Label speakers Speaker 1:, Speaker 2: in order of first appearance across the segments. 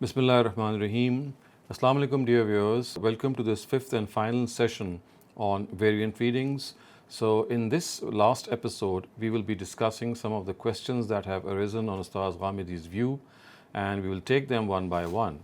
Speaker 1: Bismillah ar-Rahman ar-Rahim. Assalamu alaikum, dear viewers. Welcome to this fifth and final session on variant readings. So, in this last episode, we will be discussing some of the questions that have arisen on Ustaz Ghamidi's view, and we will take them one by one.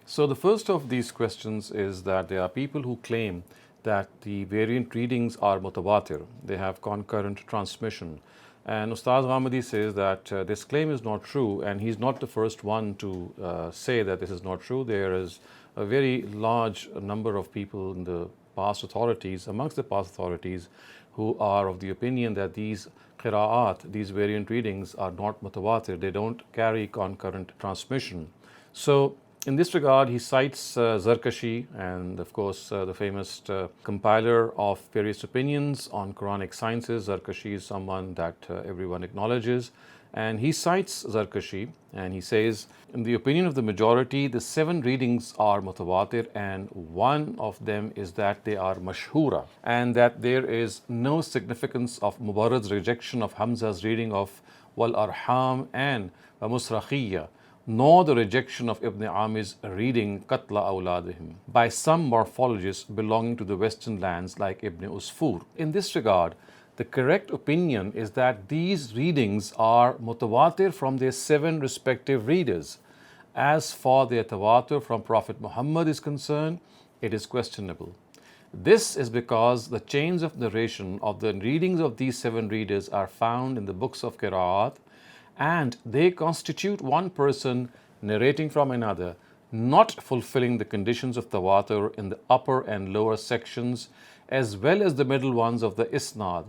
Speaker 1: So, the first of these questions is that there are people who claim that the variant readings are mutawatir, they have concurrent transmission. And Ustaz Ghamidi says that this claim is not true, and he's not the first one to say that this is not true. There is a very large number of people in the past authorities, amongst the past authorities, who are of the opinion that these qira'at, these variant readings, are not mutawatir, they don't carry concurrent transmission. So, in this regard, he cites Zarkashi and, of course, the famous compiler of various opinions on Quranic sciences. Zarkashi is someone that everyone acknowledges. And he cites Zarkashi and he says, in the opinion of the majority, the 7 readings are mutawatir, and one of them is that they are mashhura, and that there is no significance of Mubarad's rejection of Hamza's reading of Wal Arham and Musrakhiyya, nor the rejection of Ibn Amir's reading Qatla Awladihim by some morphologists belonging to the western lands like Ibn Usfur. In this regard, the correct opinion is that these readings are mutawatir from their 7 respective readers. As for their tawatur from Prophet Muhammad is concerned, it is questionable. This is because the chains of narration of the readings of these 7 readers are found in the books of Qira'at, and they constitute one person narrating from another, not fulfilling the conditions of tawatur in the upper and lower sections, as well as the middle ones of the isnad.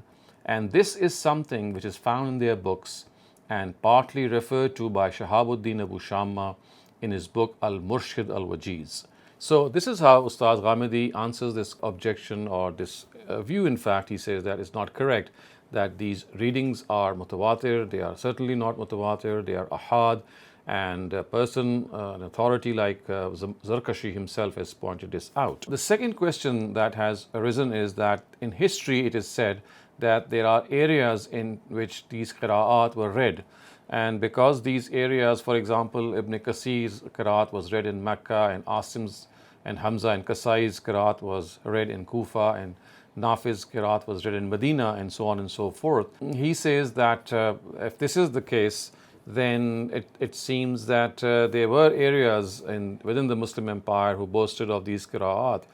Speaker 1: And this is something which is found in their books and partly referred to by Shahabuddin Abu Shamma in his book Al-Murshid Al-Wajiz. So this is how Ustaz Ghamidi answers this objection, or this view. In fact, he says that it's not correct that these readings are mutawatir. They are certainly not mutawatir, they are ahad, and a person, an authority like Zarkashi himself has pointed this out. The second question that has arisen is that in history it is said that there are areas in which these qira'at were read, and because these areas, for example, Ibn Kasir's qira'at was read in Mecca, and Asim's and Hamza and Kasai's qira'at was read in Kufa, and Nafi's qira'at was read in Medina, and so on and so forth. He says that if this is the case, then it seems that there were areas within the Muslim empire who boasted of these qira'at.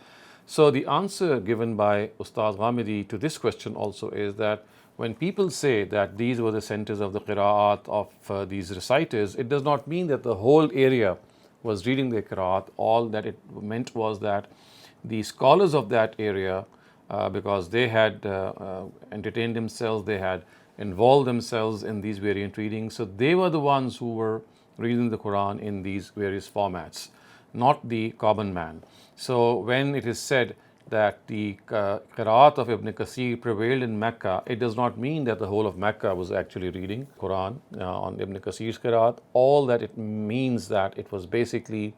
Speaker 1: So the answer given by Ustaz Ghamidi to this question also is that when people say that these were the centers of the qira'at of these reciters, it does not mean that the whole area was reading the qira'at. All that it meant was that the scholars of that area, because they had entertained themselves, they had involved themselves in these variant readings, so they were the ones who were reading the Quran in these various formats, not the common man. So when it is said that the qira'at of Ibn Kasir prevailed in Mecca, it does not mean that the whole of Mecca was actually reading Quran on Ibn Kasir's qira'at. All that it means that it was basically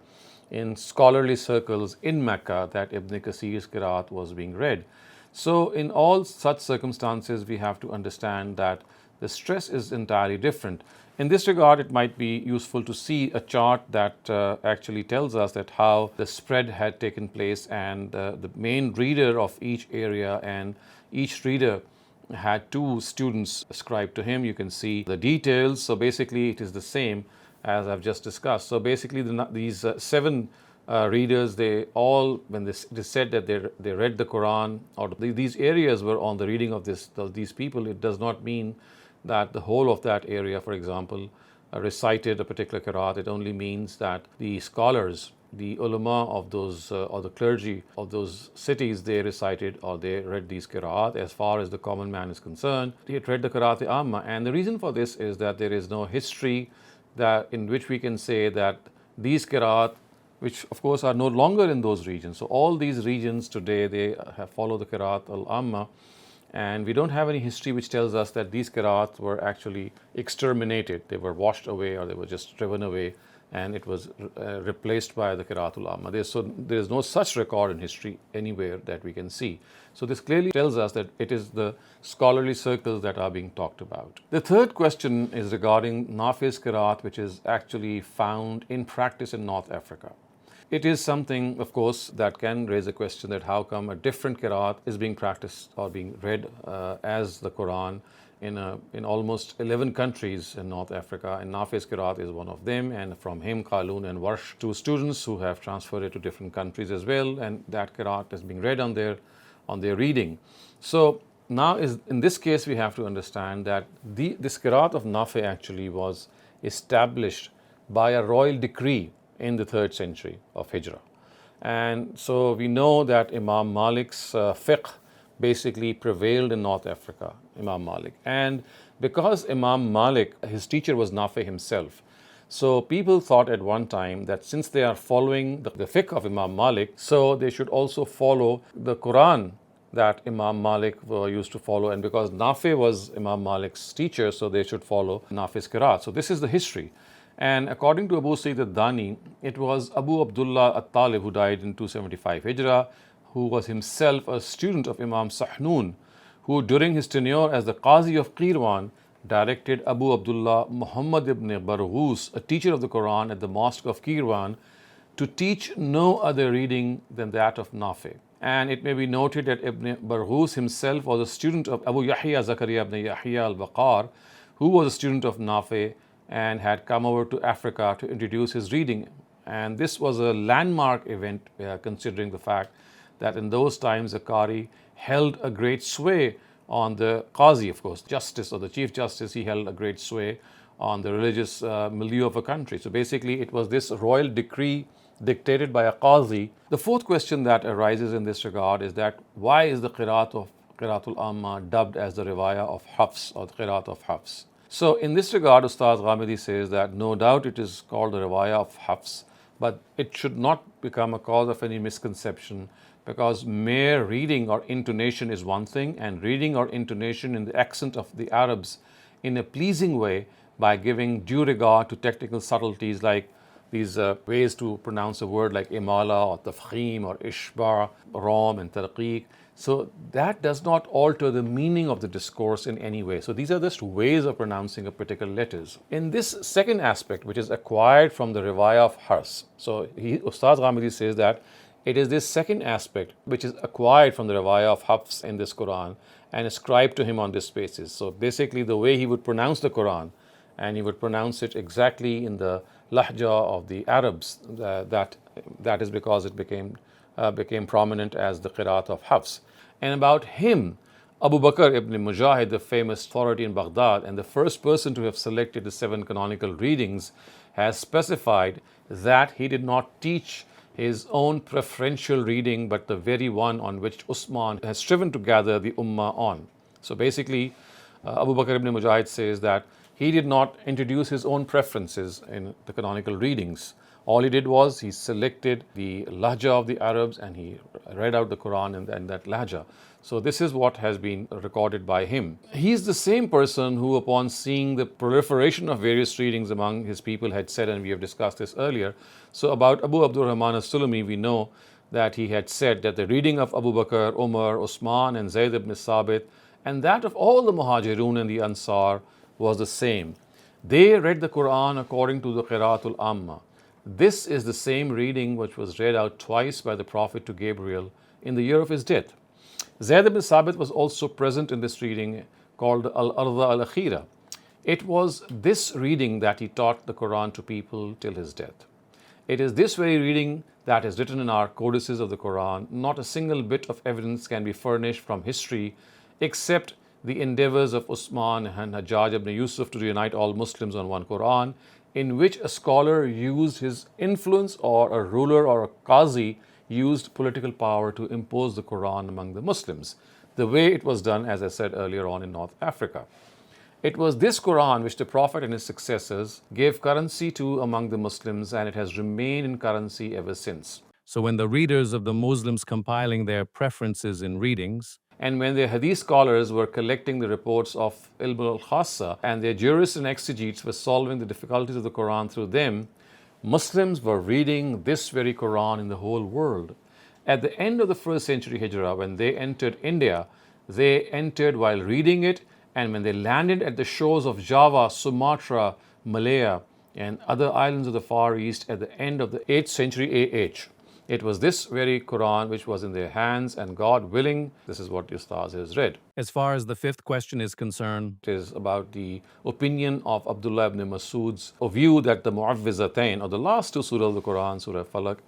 Speaker 1: in scholarly circles in Mecca that Ibn Kasir's qira'at was being read. So in all such circumstances, we have to understand that the stress is entirely different. In this regard, it might be useful to see a chart that actually tells us that how the spread had taken place, and the main reader of each area, and each reader had 2 students ascribed to him. You can see the details. So basically it is the same as I've just discussed. So basically these 7 readers, they all, when it is said that they read the Quran, or these areas were on the reading of these people, it does not mean that the whole of that area, for example, recited a particular qira'at. It only means that the scholars, the ulama of those or the clergy of those cities, they recited or they read these qira'at. As far as the common man is concerned, he read the qira'at amma. And the reason for this is that there is no history that in which we can say that these qira'at, which of course are no longer in those regions. So all these regions today, they have followed the qira'at al-amma, and we don't have any history which tells us that these qira'at were actually exterminated. They were washed away, or they were just driven away and it was replaced by the Qira'atul Amma. There is no such record in history anywhere that we can see. So this clearly tells us that it is the scholarly circles that are being talked about. The third question is regarding Nafi's Qira'at, which is actually found in practice in North Africa. It is something, of course, that can raise a question that how come a different Qira'at is being practiced or being read as the Quran in almost 11 countries in North Africa, and Nafi's Qira'at is one of them, and from him, Qalun and Warsh, two students who have transferred it to different countries as well, and that Qira'at is being read on their reading. So now in this case we have to understand that this Qira'at of Nafi actually was established by a royal decree in the 3rd century of Hijrah. And so we know that Imam Malik's fiqh basically prevailed in North Africa, Imam Malik. And because Imam Malik, his teacher was Nafi himself, so people thought at one time that since they are following the fiqh of Imam Malik, so they should also follow the Quran that Imam Malik used to follow. And because Nafi was Imam Malik's teacher, so they should follow Nafi's Qira'at. So this is the history. And according to Abu Sayyid al-Dani, it was Abu Abdullah al-Talib, who died in 275 Hijrah, who was himself a student of Imam Sahnun, who during his tenure as the Qazi of Qirwan directed Abu Abdullah Muhammad ibn Barghus, a teacher of the Quran at the Mosque of Qirwan, to teach no other reading than that of Nafi. And it may be noted that Ibn Barghus himself was a student of Abu Yahya Zakaria ibn Yahya al-Baqar, who was a student of Nafi and had come over to Africa to introduce his reading. And this was a landmark event, considering the fact that in those times the Qari held a great sway on the Qazi, of course, justice or the Chief Justice. He held a great sway on the religious milieu of a country. So basically it was this royal decree dictated by a Qazi. The fourth question that arises in this regard is that why is the Qira'atul Amma dubbed as the Riwayah of Hafs, or the Qira'at of Hafs? So in this regard, Ustaz Ghamidi says that no doubt it is called the Riwayah of Hafs, but it should not become a cause of any misconception, because mere reading or intonation is one thing, and reading or intonation in the accent of the Arabs in a pleasing way by giving due regard to technical subtleties like these ways to pronounce a word like imala or tafkhim or ishba, ram and tarqiq. So that does not alter the meaning of the discourse in any way. So these are just ways of pronouncing a particular letters. In this second aspect, which is acquired from the Riwayah of Hafs, so Ustaz Ghamidi says that it is this second aspect which is acquired from the Riwayah of Hafs in this Quran and ascribed to him on this basis. So basically the way he would pronounce the Quran, and he would pronounce it exactly in the lahja of the Arabs, that is because it became prominent as the Qira'at of Hafs. And about him, Abu Bakr ibn Mujahid, the famous authority in Baghdad and the first person to have selected the 7 canonical readings, has specified that he did not teach his own preferential reading, but the very one on which Usman has striven to gather the Ummah on. So basically, Abu Bakr ibn Mujahid says that he did not introduce his own preferences in the canonical readings. All he did was he selected the lahja of the Arabs and he read out the Quran in that lahja. So this is what has been recorded by him. He is the same person who, upon seeing the proliferation of various readings among his people, had said, and we have discussed this earlier. So about Abu Abdurrahman as-Sulami, we know that he had said that the reading of Abu Bakr, Umar, Usman and Zayd ibn Sabit, and that of all the Muhajirun and the Ansar, was the same. They read the Quran according to the Qira'atul Amma. This is the same reading which was read out twice by the Prophet to Gabriel in the year of his death. Zayd ibn Sabit was also present in this reading called Al-Arda al-Akhira. It was this reading that he taught the Quran to people till his death. It is this very reading that is written in our codices of the Quran. Not a single bit of evidence can be furnished from history except the endeavors of Usman and Hajjaj ibn Yusuf to unite all Muslims on one Quran, in which a scholar used his influence, or a ruler or a qazi used political power to impose the Quran among the Muslims, the way it was done, as I said earlier on, in North Africa. It was this Quran which the Prophet and his successors gave currency to among the Muslims, and it has remained in currency ever since.
Speaker 2: So when the readers of the Muslims compiling their preferences in readings,
Speaker 1: and when their hadith scholars were collecting the reports of Ilm al-Khassa, and their jurists and exegetes were solving the difficulties of the Quran through them, Muslims were reading this very Quran in the whole world. At the end of the 1st century Hijrah, when they entered India, they entered while reading it, and when they landed at the shores of Java, Sumatra, Malaya, and other islands of the Far East at the end of the 8th century AH, it was this very Quran which was in their hands, and God willing, this is what Ustaz has read.
Speaker 2: As far as the fifth question is concerned,
Speaker 1: It is about the opinion of Abdullah ibn Masud's view that the Mu'awwizatain, or the last two surahs of the Quran, Surah Falaq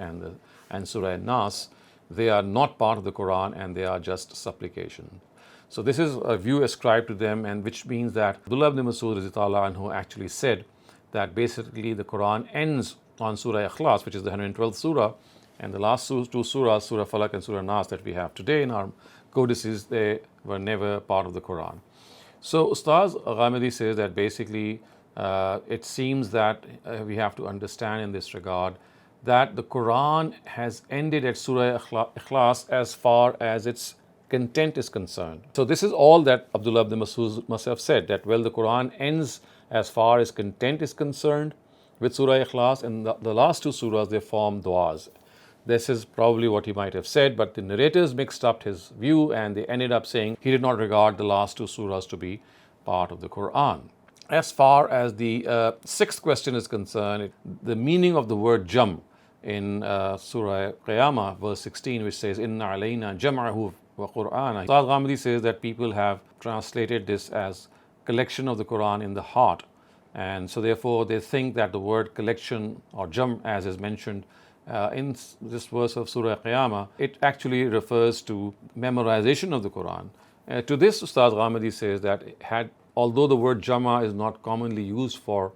Speaker 1: and Surah Nas, they are not part of the Quran and they are just supplication. So this is a view ascribed to them, and which means that Abdullah ibn Masud radhiyallahu anhu actually said that basically the Quran ends on Surah Ikhlas, which is the 112th surah, and the last two surahs, Surah Falaq and Surah Nas, that we have today in our codices, they were never part of the Quran. So Ustaz Ghamidi says that basically it seems that we have to understand in this regard that the Quran has ended at Surah Ikhlas as far as its content is concerned. So this is all that Abdullah ibn Masud must have said, that well, the Quran ends as far as content is concerned with Surah Ikhlas, and the last two surahs, they form du'as. This is probably what he might have said, but the narrators mixed up his view and they ended up saying he did not regard the last two surahs to be part of the Quran. As far as the sixth question is concerned, the meaning of the word jam in Surah Qiyamah, verse 16, which says, Inna alayna jam'ahu wa Qur'ana. Ustaz Ghamidi says that people have translated this as collection of the Quran in the heart. And so therefore they think that the word collection or jam, as is mentioned in this verse of Surah Qiyamah, it actually refers to memorization of the Quran. To this, Ustaz Ghamidi says that although the word jama is not commonly used for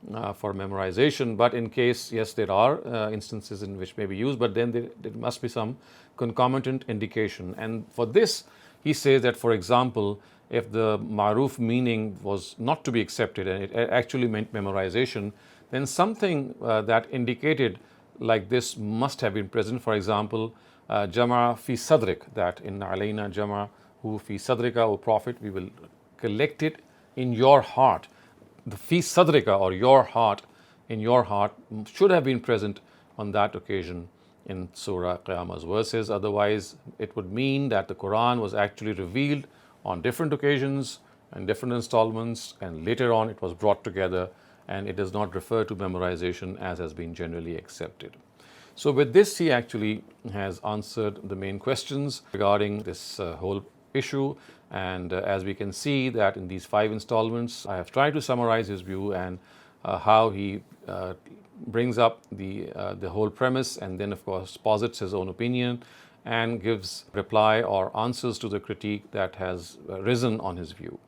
Speaker 1: memorization, but in case, yes, there are instances in which may be used, but then there must be some concomitant indication. And for this, he says that, for example, if the ma'ruf meaning was not to be accepted and it actually meant memorization, then something that indicated like this must have been present. For example, jama fi sadrik, that in alayna jama hu fi sadrika, O Prophet, we will collect it in your heart. The fi sadrika, or your heart, in your heart, should have been present on that occasion in Surah Qiyamah's verses. Otherwise, it would mean that the Quran was actually revealed on different occasions and different installments, and later on it was brought together, and it does not refer to memorization as has been generally accepted. So with this, he actually has answered the main questions regarding this whole issue. And as we can see that in these 5 installments, I have tried to summarize his view and how he brings up the whole premise, and then of course posits his own opinion and gives reply or answers to the critique that has risen on his view.